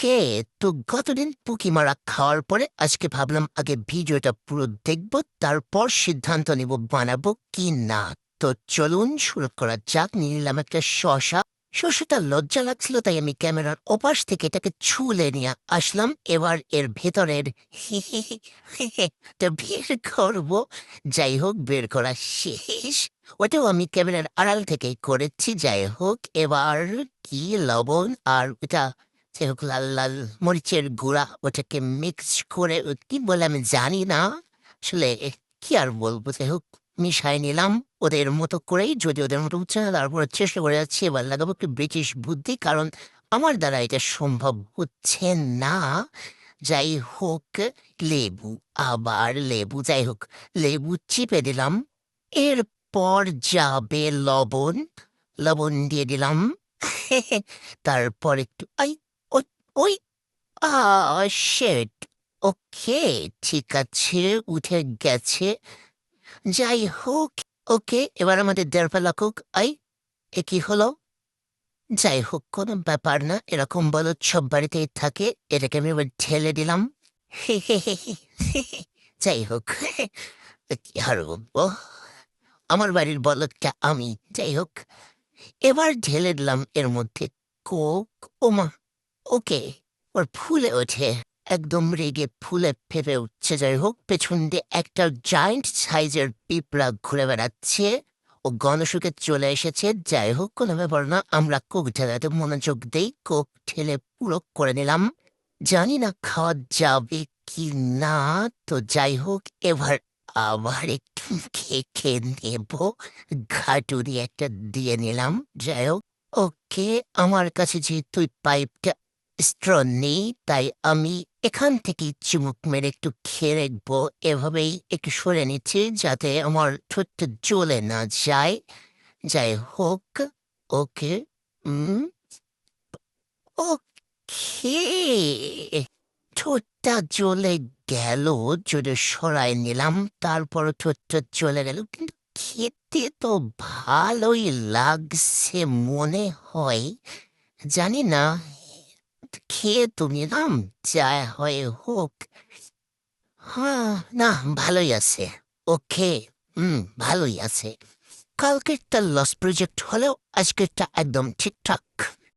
ওকে। তো গতদিন পুকি মারা খাওয়ার পরে আজকে ভাবলাম আগে ভিডিওটা পুরো দেখব, তারপর সিদ্ধান্ত নিব বানাবো কি না। তো চলুন শুরু করা যাক। নিয়ে নিলাম একটা শশা। শশাটা লজ্জা লাগছিল, তাই আমি ক্যামেরার ওপাশ থেকে এটাকে ছুলে নিয়ে আসলাম। এবার এর ভেতরের টা বের করবো। যাই হোক, বের করা শেষ। ওটাও আমি ক্যামেরার আড়াল থেকেই করেছি। যাই হোক, এবার কি লবণ আর এটা, যাই হোক, লাল লাল মরিচের গুঁড়া ওটাকে মিক্স করে, কি বলে আমি জানি না আসলে, কি আর বলবো। যাই হোক, মিশাই নিলাম ওদের মতো করেই, যদি ওদের মতো উঠছে না, তারপর চেষ্টা করে যাচ্ছি এবার লাগাবো একটু ব্রিটিশ বুদ্ধি, কারণ আমার দ্বারা এটা সম্ভব হচ্ছে না। যাই হোক, লেবু, আবার লেবু, যাই হোক, লেবু চিপে দিলাম। এরপর যাবে লবণ, লবণ দিয়ে দিলাম। তারপর একটু ওই ওই শেট। ওকে, ঠিক আছে, উঠে গেছে। যাই হোক, ওকে, এবার আমাদের দেড় বেলা কুক। এ কি হলো? যাই হোক, কোনো ব্যাপার না, এরকম বলদ সব বাড়িতেই থাকে। এটাকে আমি এবার ঢেলে দিলাম। যাই হোক, কি আর বলবো, আমার বাড়ির বলদটা আমি। যাই হোক, এবার ঢেলে দিলাম এর মধ্যে কোক। ওমা, ওকে, ওর ফুলে ওঠে, একদম রেগে ফুলে ফেপে উঠছে। যাই হোক, পেছন দিয়ে একটা জায়ান্ট সাইজের পিঁপড়া ঘুরে বেড়াচ্ছে। ও গণশুকে চলে এসেছে। যাই হোক, কোনো ব্যাপার না, আমরা কোক ঢেলাতে মনোযোগ দেই। কোক ঢেলে পুরো করে নিলাম। জানি না খাওয়া যাবে কি না। তো যাই হোক, এবার আবার একটু খেয়ে খেয়ে নেব। ঘাটুরি একটা দিয়ে নিলাম। যাই হোক, ওকে, আমার কাছে যেহেতু পাইপটা স্ট্র নেই, তাই আমি এখান থেকে চুমুক মেরে একটু খেয়ে রাখবো। এভাবেই একটু সরে নিচ্ছি যাতে আমার ঠোঁটটা জ্বলে না যায়। যাই হোক, ওকে, ওকে, ঠোঁটটা জ্বলে গেল। যদি সরাই নিলাম, তারপর ঠোঁটটা জ্বলে গেল, কিন্তু খেতে তো ভালোই লাগছে মনে হয়। জানি না, খেয়ে তো নিলাম, যা হয় হোক। হ্যাঁ, না, ভালোই আছে। ওকে, ভালোই আছে। কালকেরটা লস প্রজেক্ট হলেও আজকেরটা একদম ঠিকঠাক।